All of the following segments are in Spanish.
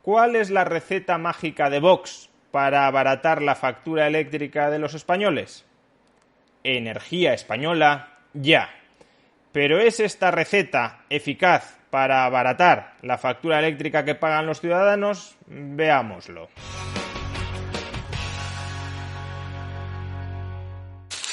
¿Cuál es la receta mágica de Vox para abaratar la factura eléctrica de los españoles? Energía española ya. ¿Pero es esta receta eficaz para abaratar la factura eléctrica que pagan los ciudadanos? Veámoslo.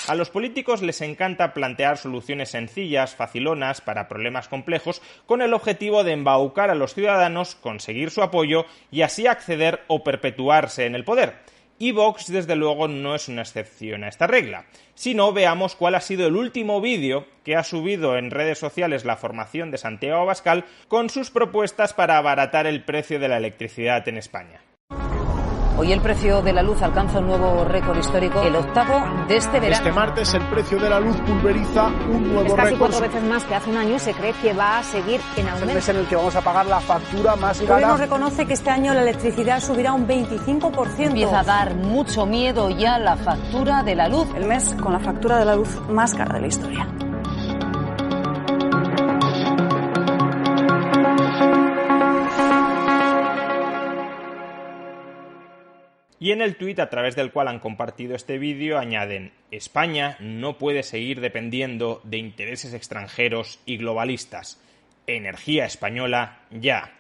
A los políticos les encanta plantear soluciones sencillas, facilonas, para problemas complejos, con el objetivo de embaucar a los ciudadanos, conseguir su apoyo y así acceder o perpetuarse en el poder. Y Vox, desde luego, no es una excepción a esta regla. Si no, veamos cuál ha sido el último vídeo que ha subido en redes sociales la formación de Santiago Abascal con sus propuestas para abaratar el precio de la electricidad en España. Hoy el precio de la luz alcanza un nuevo récord histórico, el octavo de este verano. Este martes el precio de la luz pulveriza un nuevo récord. Es casi 4 veces más que hace un año y se cree que va a seguir en aumento. Es el mes en el que vamos a pagar la factura más cara. El gobierno reconoce que este año la electricidad subirá un 25%. Empieza a dar mucho miedo ya la factura de la luz. El mes con la factura de la luz más cara de la historia. Y en el tuit a través del cual han compartido este vídeo añaden: España no puede seguir dependiendo de intereses extranjeros y globalistas. Energía española ya.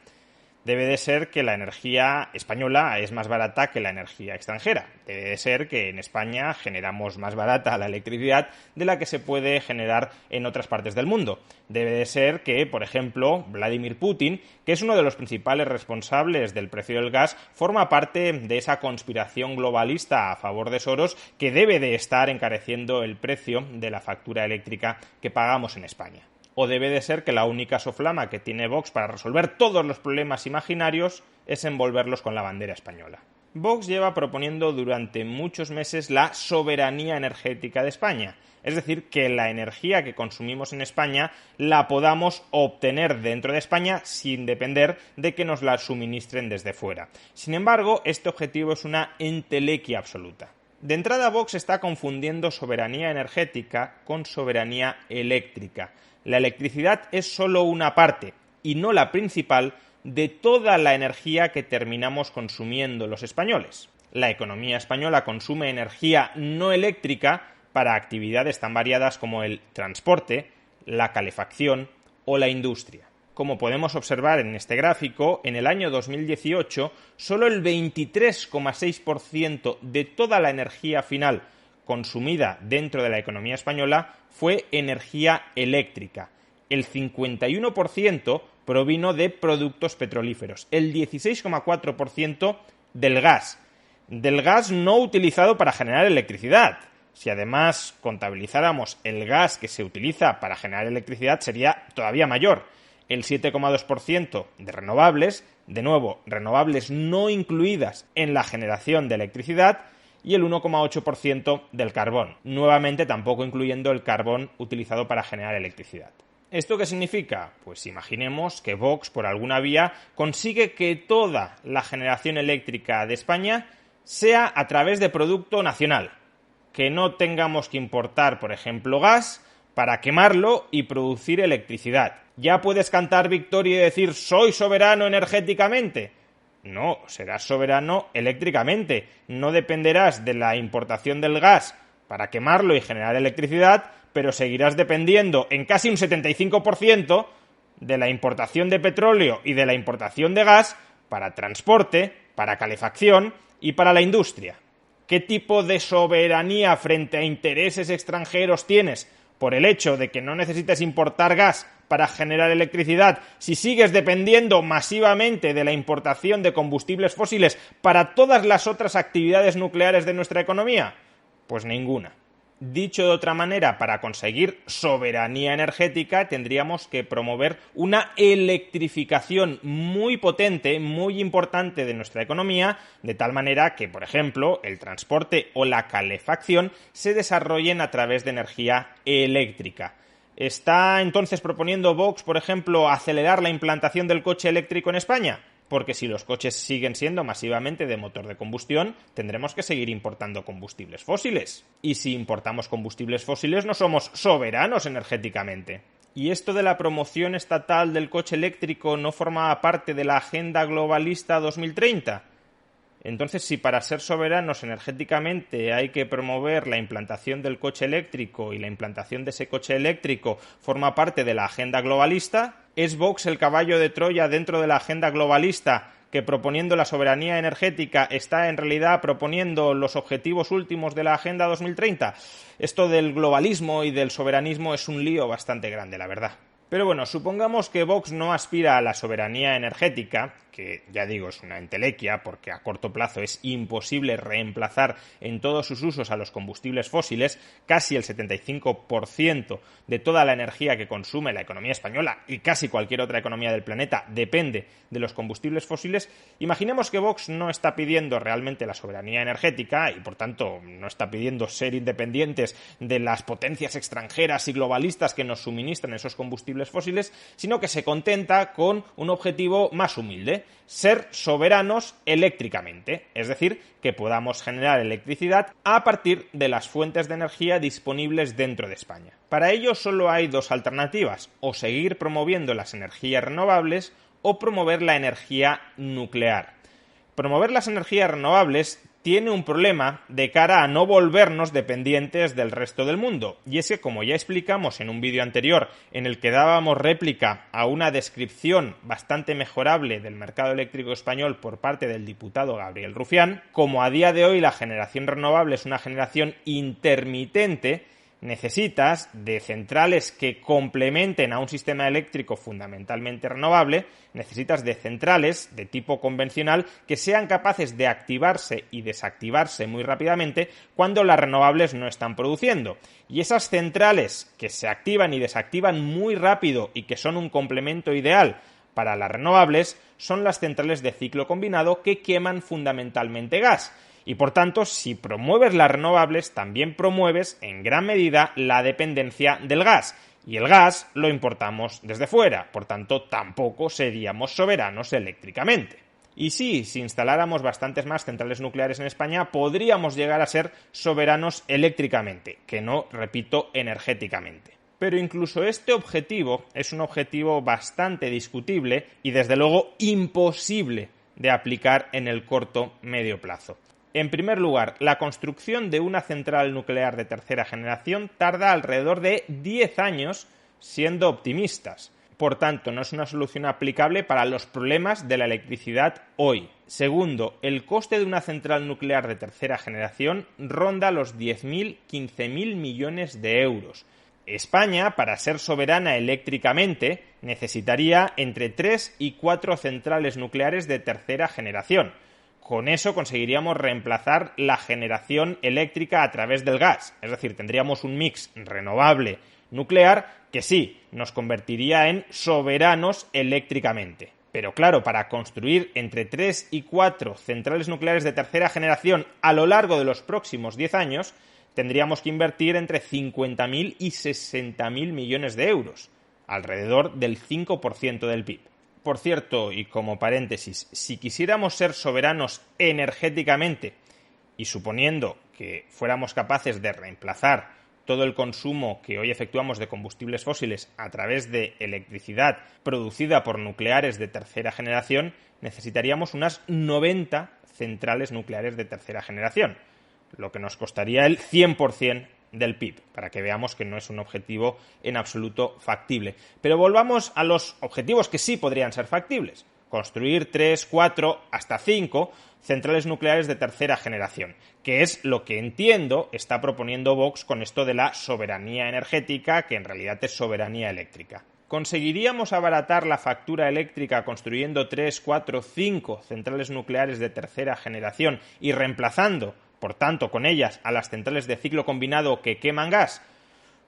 Debe de ser que la energía española es más barata que la energía extranjera. Debe de ser que en España generamos más barata la electricidad de la que se puede generar en otras partes del mundo. Debe de ser que, por ejemplo, Vladimir Putin, que es uno de los principales responsables del precio del gas, forma parte de esa conspiración globalista a favor de Soros que debe de estar encareciendo el precio de la factura eléctrica que pagamos en España. O debe de ser que la única soflama que tiene Vox para resolver todos los problemas imaginarios es envolverlos con la bandera española. Vox lleva proponiendo durante muchos meses la soberanía energética de España, es decir, que la energía que consumimos en España la podamos obtener dentro de España sin depender de que nos la suministren desde fuera. Sin embargo, este objetivo es una entelequia absoluta. De entrada, Vox está confundiendo soberanía energética con soberanía eléctrica. La electricidad es solo una parte, y no la principal, de toda la energía que terminamos consumiendo los españoles. La economía española consume energía no eléctrica para actividades tan variadas como el transporte, la calefacción o la industria. Como podemos observar en este gráfico, en el año 2018, solo el 23,6% de toda la energía final consumida dentro de la economía española fue energía eléctrica. El 51% provino de productos petrolíferos, el 16,4% del gas no utilizado para generar electricidad. Si además contabilizáramos el gas que se utiliza para generar electricidad, sería todavía mayor. El 7,2% de renovables, de nuevo, renovables no incluidas en la generación de electricidad, y el 1,8% del carbón, nuevamente tampoco incluyendo el carbón utilizado para generar electricidad. ¿Esto qué significa? Pues imaginemos que Vox, por alguna vía, consigue que toda la generación eléctrica de España sea a través de producto nacional, que no tengamos que importar, por ejemplo, gas para quemarlo y producir electricidad. ¿Ya puedes cantar victoria y decir «soy soberano energéticamente»? No, serás soberano eléctricamente. No dependerás de la importación del gas para quemarlo y generar electricidad, pero seguirás dependiendo en casi un 75% de la importación de petróleo y de la importación de gas para transporte, para calefacción y para la industria. ¿Qué tipo de soberanía frente a intereses extranjeros tienes por el hecho de que no necesites importar gas para generar electricidad si sigues dependiendo masivamente de la importación de combustibles fósiles para todas las otras actividades nucleares de nuestra economía? Pues ninguna. Dicho de otra manera, para conseguir soberanía energética tendríamos que promover una electrificación muy potente, muy importante de nuestra economía, de tal manera que, por ejemplo, el transporte o la calefacción se desarrollen a través de energía eléctrica. ¿Está entonces proponiendo Vox, por ejemplo, acelerar la implantación del coche eléctrico en España? Porque si los coches siguen siendo masivamente de motor de combustión, tendremos que seguir importando combustibles fósiles. Y si importamos combustibles fósiles, no somos soberanos energéticamente. ¿Y esto de la promoción estatal del coche eléctrico no formaba parte de la Agenda Globalista 2030? Entonces, si para ser soberanos energéticamente hay que promover la implantación del coche eléctrico y la implantación de ese coche eléctrico forma parte de la agenda globalista, ¿es Vox el caballo de Troya dentro de la agenda globalista que proponiendo la soberanía energética está en realidad proponiendo los objetivos últimos de la Agenda 2030? Esto del globalismo y del soberanismo es un lío bastante grande, la verdad. Pero bueno, supongamos que Vox no aspira a la soberanía energética, que ya digo es una entelequia porque a corto plazo es imposible reemplazar en todos sus usos a los combustibles fósiles. Casi el 75% de toda la energía que consume la economía española y casi cualquier otra economía del planeta depende de los combustibles fósiles. Imaginemos que Vox no está pidiendo realmente la soberanía energética y por tanto no está pidiendo ser independientes de las potencias extranjeras y globalistas que nos suministran esos combustibles fósiles, sino que se contenta con un objetivo más humilde: ser soberanos eléctricamente, es decir, que podamos generar electricidad a partir de las fuentes de energía disponibles dentro de España. Para ello solo hay dos alternativas: o seguir promoviendo las energías renovables o promover la energía nuclear. Promover las energías renovables tiene un problema de cara a no volvernos dependientes del resto del mundo. Y es que, como ya explicamos en un vídeo anterior en el que dábamos réplica a una descripción bastante mejorable del mercado eléctrico español por parte del diputado Gabriel Rufián, como a día de hoy la generación renovable es una generación intermitente, necesitas de centrales que complementen a un sistema eléctrico fundamentalmente renovable, necesitas de centrales de tipo convencional que sean capaces de activarse y desactivarse muy rápidamente cuando las renovables no están produciendo. Y esas centrales que se activan y desactivan muy rápido y que son un complemento ideal para las renovables son las centrales de ciclo combinado que queman fundamentalmente gas. Y por tanto, si promueves las renovables, también promueves en gran medida la dependencia del gas. Y el gas lo importamos desde fuera, por tanto, tampoco seríamos soberanos eléctricamente. Y sí, si instaláramos bastantes más centrales nucleares en España, podríamos llegar a ser soberanos eléctricamente, que no, repito, energéticamente. Pero incluso este objetivo es un objetivo bastante discutible y desde luego imposible de aplicar en el corto medio plazo. En primer lugar, la construcción de una central nuclear de tercera generación tarda alrededor de 10 años, siendo optimistas. Por tanto, no es una solución aplicable para los problemas de la electricidad hoy. Segundo, el coste de una central nuclear de tercera generación ronda los 10.000, 15.000 millones de euros. España, para ser soberana eléctricamente, necesitaría entre 3 y 4 centrales nucleares de tercera generación. Con eso conseguiríamos reemplazar la generación eléctrica a través del gas, es decir, tendríamos un mix renovable nuclear que sí, nos convertiría en soberanos eléctricamente. Pero claro, para construir entre 3 y 4 centrales nucleares de tercera generación a lo largo de los próximos 10 años, tendríamos que invertir entre 50.000 y 60.000 millones de euros, alrededor del 5% del PIB. Por cierto, y como paréntesis, si quisiéramos ser soberanos energéticamente y suponiendo que fuéramos capaces de reemplazar todo el consumo que hoy efectuamos de combustibles fósiles a través de electricidad producida por nucleares de tercera generación, necesitaríamos unas 90 centrales nucleares de tercera generación, lo que nos costaría el 100% del PIB, para que veamos que no es un objetivo en absoluto factible. Pero volvamos a los objetivos que sí podrían ser factibles. Construir 3, 4, hasta 5 centrales nucleares de tercera generación, que es lo que entiendo está proponiendo Vox con esto de la soberanía energética, que en realidad es soberanía eléctrica. ¿Conseguiríamos abaratar la factura eléctrica construyendo 3, 4, 5 centrales nucleares de tercera generación y reemplazando, por tanto, con ellas a las centrales de ciclo combinado que queman gas?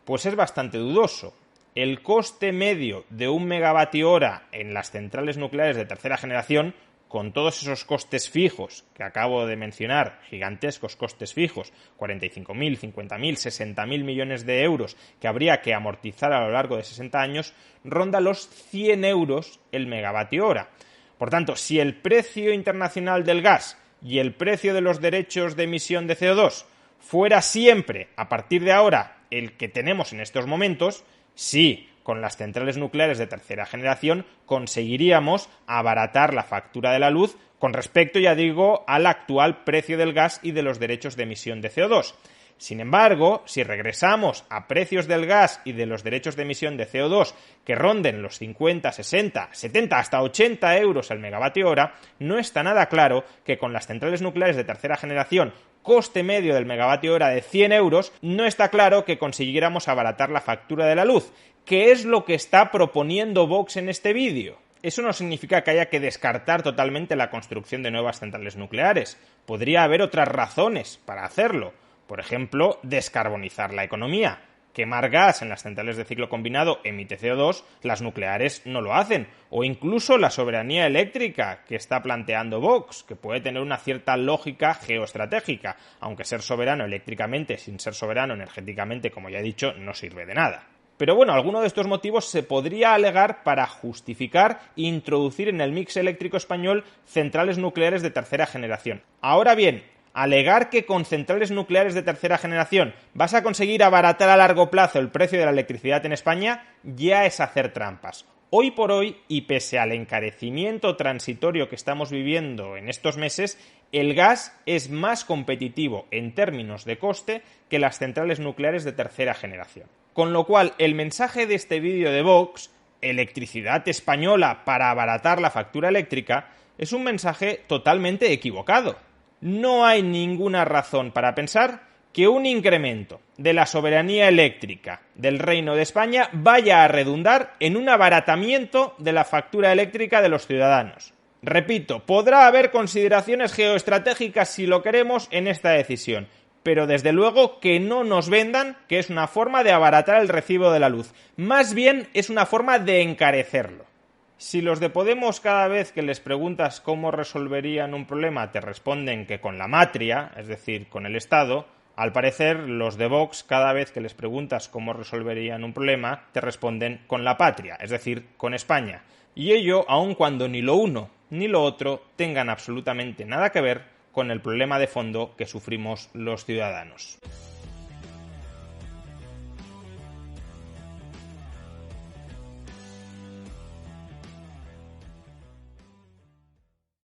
Pues es bastante dudoso. El coste medio de 1 megavatio hora en las centrales nucleares de tercera generación, con todos esos costes fijos que acabo de mencionar, gigantescos costes fijos, 45.000, 50.000, 60.000 millones de euros que habría que amortizar a lo largo de 60 años, ronda los 100 euros el megavatio hora. Por tanto, si el precio internacional del gas y el precio de los derechos de emisión de CO2 fuera siempre, a partir de ahora, el que tenemos en estos momentos, sí, con las centrales nucleares de tercera generación conseguiríamos abaratar la factura de la luz con respecto, ya digo, al actual precio del gas y de los derechos de emisión de CO2. Sin embargo, si regresamos a precios del gas y de los derechos de emisión de CO2 que ronden los 50, 60, 70 hasta 80 euros el megavatio hora, no está nada claro que con las centrales nucleares de tercera generación, coste medio del megavatio hora de 100 euros, no está claro que consiguiéramos abaratar la factura de la luz, que es lo que está proponiendo Vox en este vídeo. Eso no significa que haya que descartar totalmente la construcción de nuevas centrales nucleares. Podría haber otras razones para hacerlo. Por ejemplo, descarbonizar la economía. Quemar gas en las centrales de ciclo combinado emite CO2, las nucleares no lo hacen. O incluso la soberanía eléctrica que está planteando Vox, que puede tener una cierta lógica geoestratégica, aunque ser soberano eléctricamente sin ser soberano energéticamente, como ya he dicho, no sirve de nada. Pero bueno, alguno de estos motivos se podría alegar para justificar e introducir en el mix eléctrico español centrales nucleares de tercera generación. Ahora bien, alegar que con centrales nucleares de tercera generación vas a conseguir abaratar a largo plazo el precio de la electricidad en España ya es hacer trampas. Hoy por hoy, y pese al encarecimiento transitorio que estamos viviendo en estos meses, el gas es más competitivo en términos de coste que las centrales nucleares de tercera generación. Con lo cual, el mensaje de este vídeo de Vox, electricidad española para abaratar la factura eléctrica, es un mensaje totalmente equivocado. No hay ninguna razón para pensar que un incremento de la soberanía eléctrica del Reino de España vaya a redundar en un abaratamiento de la factura eléctrica de los ciudadanos. Repito, podrá haber consideraciones geoestratégicas si lo queremos en esta decisión, pero desde luego que no nos vendan que es una forma de abaratar el recibo de la luz. Más bien es una forma de encarecerlo. Si los de Podemos cada vez que les preguntas cómo resolverían un problema te responden que con la matria, es decir, con el Estado, al parecer los de Vox cada vez que les preguntas cómo resolverían un problema te responden con la patria, es decir, con España. Y ello aun cuando ni lo uno ni lo otro tengan absolutamente nada que ver con el problema de fondo que sufrimos los ciudadanos.